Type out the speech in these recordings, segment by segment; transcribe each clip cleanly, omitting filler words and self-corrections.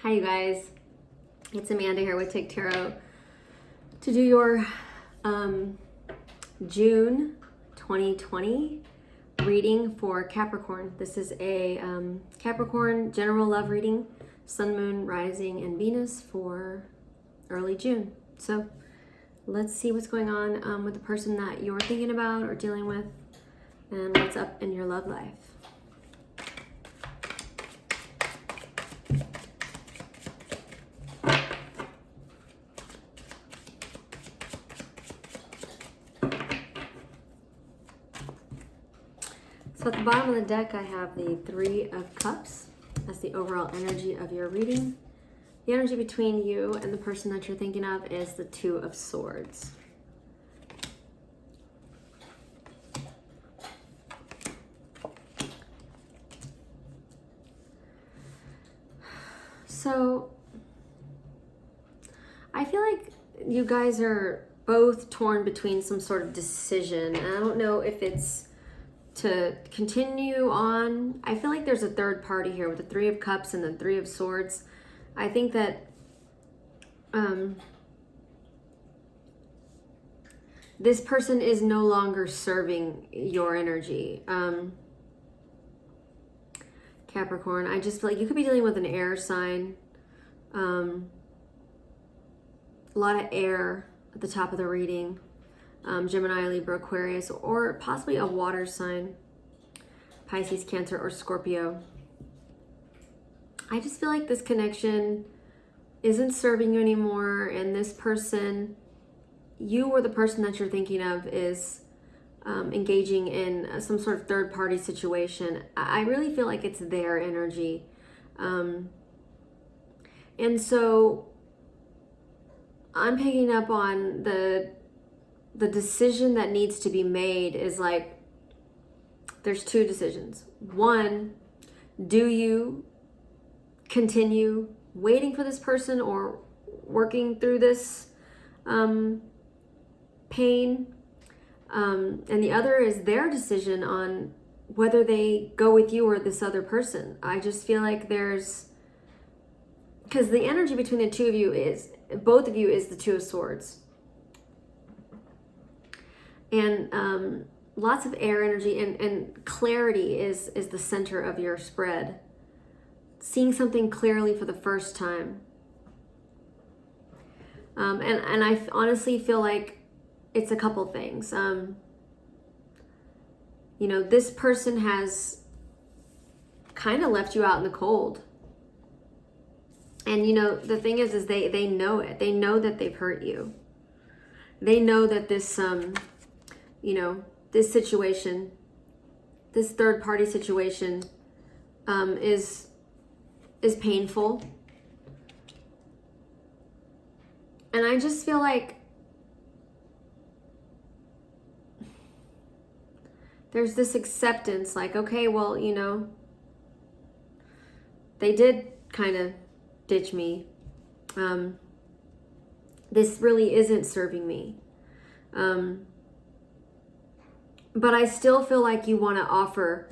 Hi you guys, it's Amanda here with TikTarot to do your June 2020 reading for Capricorn. This is a Capricorn general love reading, Sun, Moon, Rising, and Venus for early June. So let's see what's going on with the person that you're thinking about or dealing with and what's up in your love life. So at the bottom of the deck, I have the Three of Cups. That's the overall energy of your reading. The energy between you and the person that you're thinking of is the Two of Swords. So I feel like you guys are both torn between some sort of decision. And I don't know if it's to continue on. I feel like there's a third party here with the Three of Cups and the Three of Swords. I think that this person is no longer serving your energy. Capricorn, I just feel like you could be dealing with an air sign. A lot of air at the top of the reading. Gemini, Libra, Aquarius, or possibly a water sign, Pisces, Cancer, or Scorpio. I just feel like this connection isn't serving you anymore, and this person, you or the person that you're thinking of, is engaging in some sort of third-party situation. I really feel like it's their energy. And so I'm picking up on the decision that needs to be made is like, there's two decisions. One, do you continue waiting for this person or working through this pain? And the other is their decision on whether they go with you or this other person. I just feel like because the energy between the two of you is, both of you, is the Two of Swords. And lots of air energy and clarity is the center of your spread. Seeing something clearly for the first time. And I honestly feel like it's a couple things. This person has kind of left you out in the cold. And the thing is they know it. They know that they've hurt you. They know that this this situation, this third party situation, is painful. And I just feel like there's this acceptance, like, okay, well, they did kind of ditch me. This really isn't serving me. But I still feel like you want to offer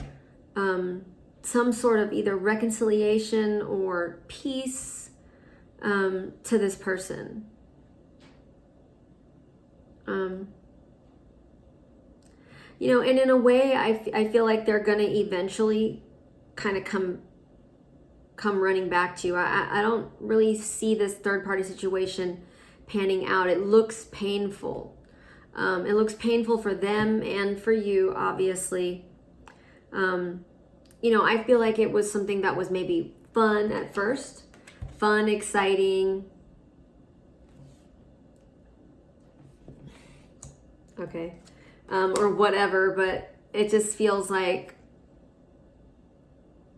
some sort of either reconciliation or peace to this person. And in a way, I feel like they're going to eventually kind of come running back to you. I don't really see this third-party situation panning out. It looks painful. It looks painful for them and for you, obviously. I feel like it was something that was maybe fun at first. Fun, exciting. Okay. Or whatever, but it just feels like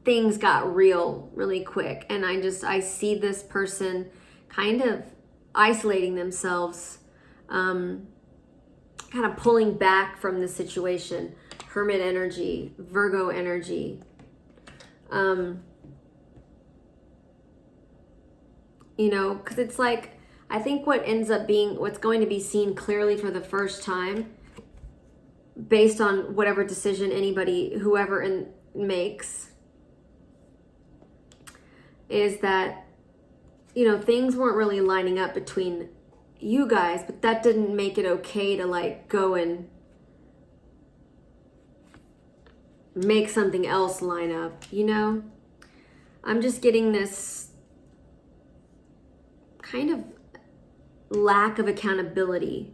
things got real really quick. And I see this person kind of isolating themselves, kind of pulling back from the situation. Hermit energy, Virgo energy. Because it's like, I think what ends up being, what's going to be seen clearly for the first time, based on whatever decision whoever makes, is that things weren't really lining up between you guys, but that didn't make it okay to like go and make something else line up, I'm just getting this kind of lack of accountability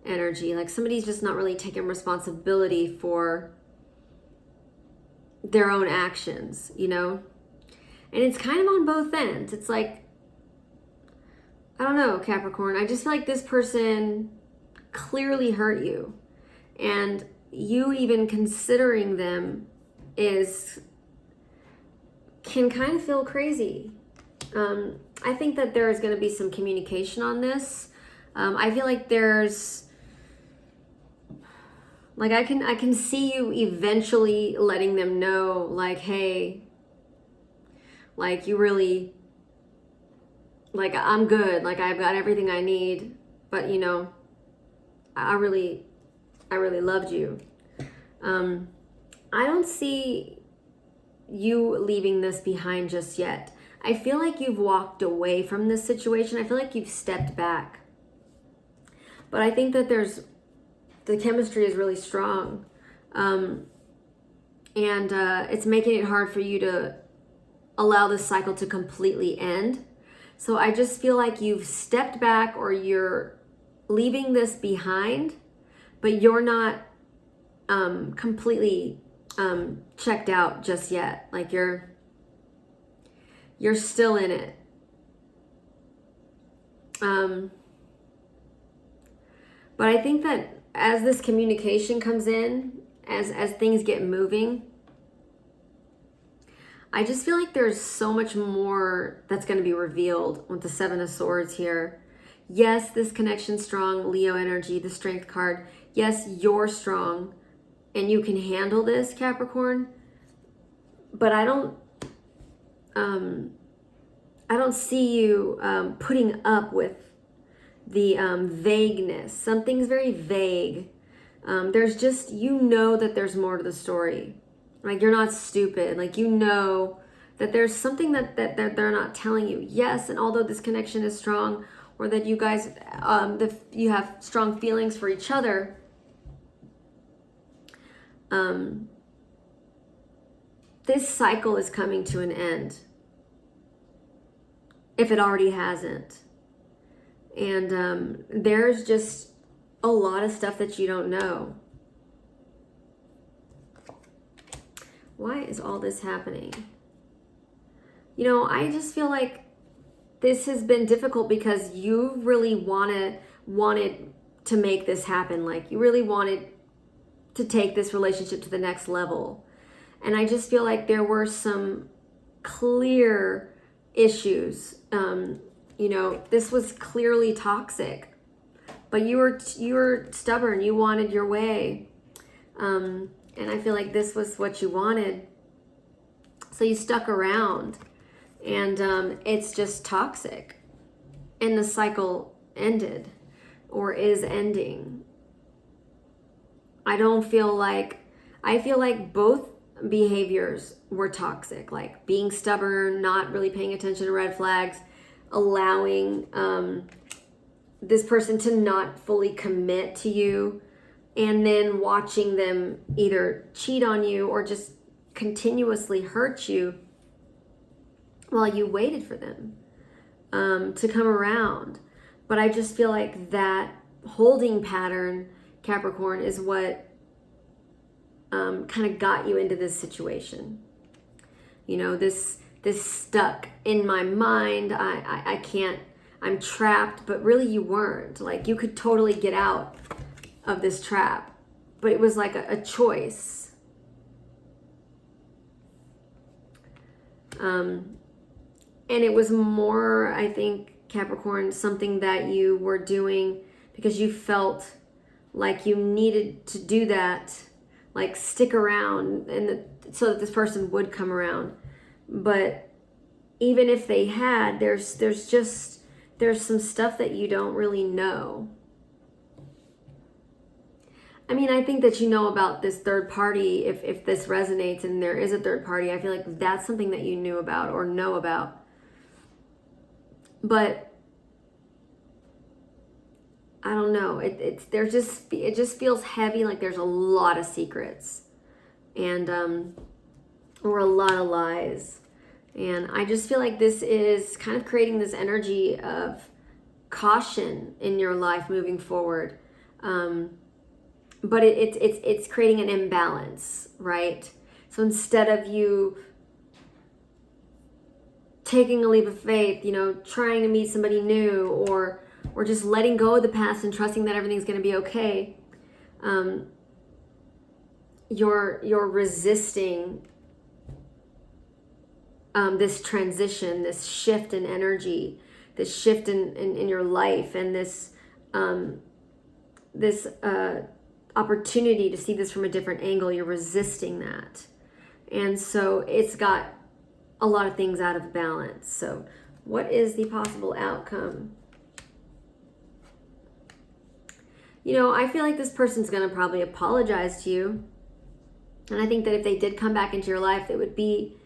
energy. Like somebody's just not really taking responsibility for their own actions, And it's kind of on both ends. It's like, I don't know, Capricorn. I just feel like this person clearly hurt you. And you even considering them can kind of feel crazy. I think that there is going to be some communication on this. I feel like there's, like I can see you eventually letting them know, like, hey, like you really, like I'm good, like I've got everything I need, but I really loved you. I don't see you leaving this behind just yet. I feel like you've walked away from this situation. I feel like you've stepped back. But I think that the chemistry is really strong. And it's making it hard for you to allow this cycle to completely end. So I just feel like you've stepped back, or you're leaving this behind, but you're not completely checked out just yet. Like you're still in it. But I think that as this communication comes in, as things get moving, I just feel like there's so much more that's going to be revealed with the Seven of Swords here. Yes, this connection's strong, Leo energy, the Strength card. Yes, you're strong and you can handle this, Capricorn. But I don't see you putting up with the vagueness. Something's very vague. There's just, that there's more to the story. Like you're not stupid. Like that there's something that they're not telling you. Yes, and although this connection is strong, or that you guys, you have strong feelings for each other, this cycle is coming to an end, if it already hasn't. And there's just a lot of stuff that you don't know. Why is all this happening? I just feel like this has been difficult because you really wanted to make this happen. Like you really wanted to take this relationship to the next level. And I just feel like there were some clear issues. This was clearly toxic, but you were stubborn. You wanted your way. And I feel like this was what you wanted. So you stuck around, and it's just toxic. And the cycle ended, or is ending. I feel like both behaviors were toxic, like being stubborn, not really paying attention to red flags, allowing this person to not fully commit to you, and then watching them either cheat on you or just continuously hurt you while you waited for them to come around. But I just feel like that holding pattern, Capricorn, is what kind of got you into this situation. This stuck in my mind. I can't, I'm trapped, but really you weren't. Like you could totally get out of this trap, but it was like a choice. And it was more, I think, Capricorn, something that you were doing because you felt like you needed to do that, like stick around, so that this person would come around. But even if they had, there's some stuff that you don't really know. I mean, I think that about this third party, if this resonates and there is a third party, I feel like that's something that you knew about or know about. But I don't know. It just feels heavy, like there's a lot of secrets, and or a lot of lies. And I just feel like this is kind of creating this energy of caution in your life moving forward. But it's creating an imbalance, right? So instead of you taking a leap of faith, you know, trying to meet somebody new, or just letting go of the past and trusting that everything's going to be okay, you're resisting this transition, this shift in energy, this shift in your life, and this opportunity to see this from a different angle. You're resisting that. And so it's got a lot of things out of balance. So what is the possible outcome? You know, I feel like this person's going to probably apologize to you. And I think that if they did come back into your life, it would be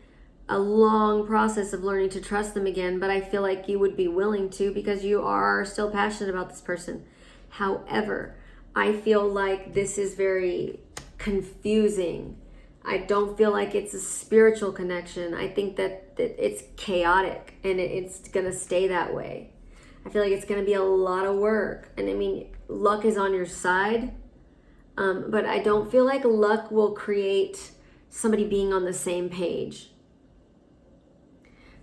a long process of learning to trust them again. But I feel like you would be willing to, because you are still passionate about this person. However, I feel like this is very confusing. I don't feel like it's a spiritual connection. I think that it's chaotic, and it's going to stay that way. I feel like it's going to be a lot of work. And I mean, luck is on your side, but I don't feel like luck will create somebody being on the same page.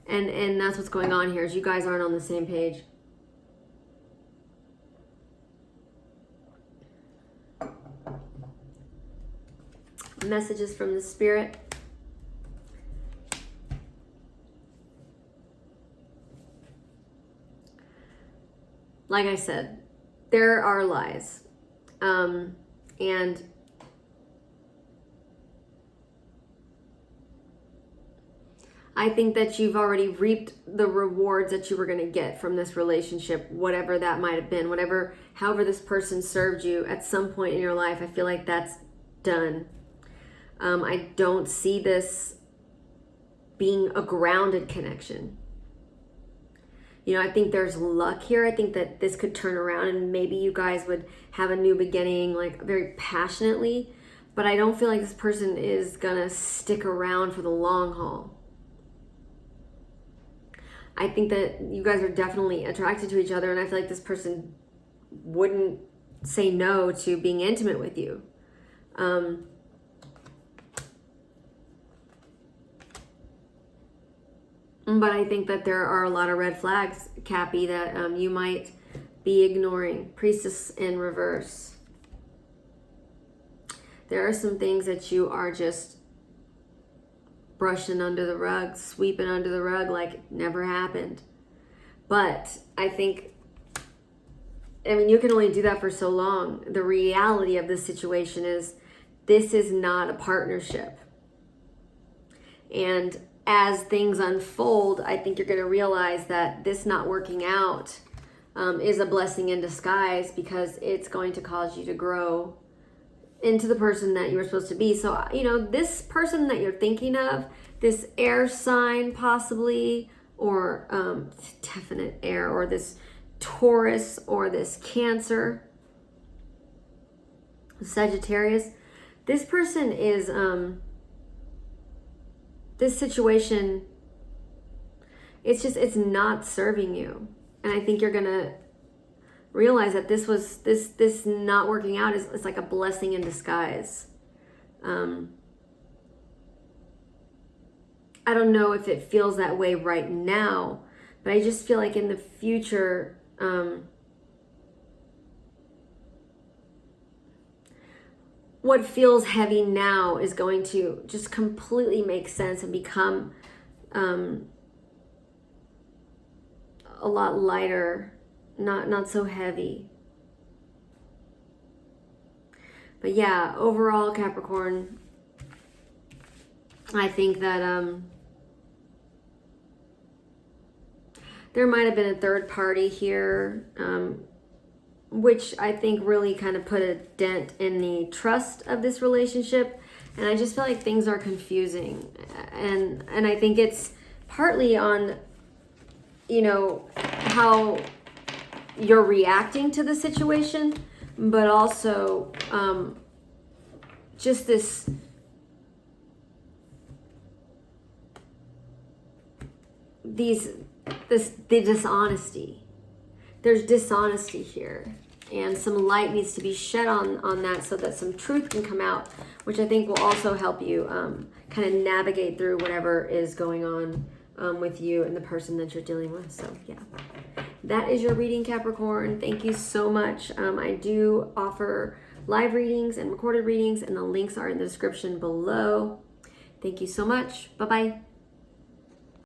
And that's what's going on here, is you guys aren't on the same page. Messages from the spirit. Like I said, there are lies. And I think that you've already reaped the rewards that you were going to get from this relationship, whatever that might have been, however this person served you at some point in your life. I feel like that's done. I don't see this being a grounded connection. You know, I think there's luck here. I think that this could turn around and maybe you guys would have a new beginning, like very passionately. But I don't feel like this person is gonna stick around for the long haul. I think that you guys are definitely attracted to each other, and I feel like this person wouldn't say no to being intimate with you. But I think that there are a lot of red flags, Cappy, that you might be ignoring. Priestess in reverse. There are some things that you are just brushing under the rug, sweeping under the rug like it never happened. But I think, you can only do that for so long. The reality of this situation is this is not a partnership. And as things unfold, I think you're going to realize that this not working out is a blessing in disguise, because it's going to cause you to grow into the person that you were supposed to be. So, this person that you're thinking of, this air sign possibly, or definite air, or this Taurus, or this Cancer, Sagittarius, this person is... this situation, it's not serving you. And I think you're gonna realize that this not working out is like a blessing in disguise. I don't know if it feels that way right now, but I just feel like in the future, what feels heavy now is going to just completely make sense and become a lot lighter, not so heavy. But yeah, overall, Capricorn, I think that there might have been a third party here, which I think really kind of put a dent in the trust of this relationship. And I just feel like things are confusing. And I think it's partly on, how you're reacting to the situation, but also just the dishonesty. There's dishonesty here, and some light needs to be shed on that so that some truth can come out, which I think will also help you kind of navigate through whatever is going on with you and the person that you're dealing with. So yeah, that is your reading, Capricorn. Thank you so much. I do offer live readings and recorded readings, and the links are in the description below. Thank you so much. Bye-bye.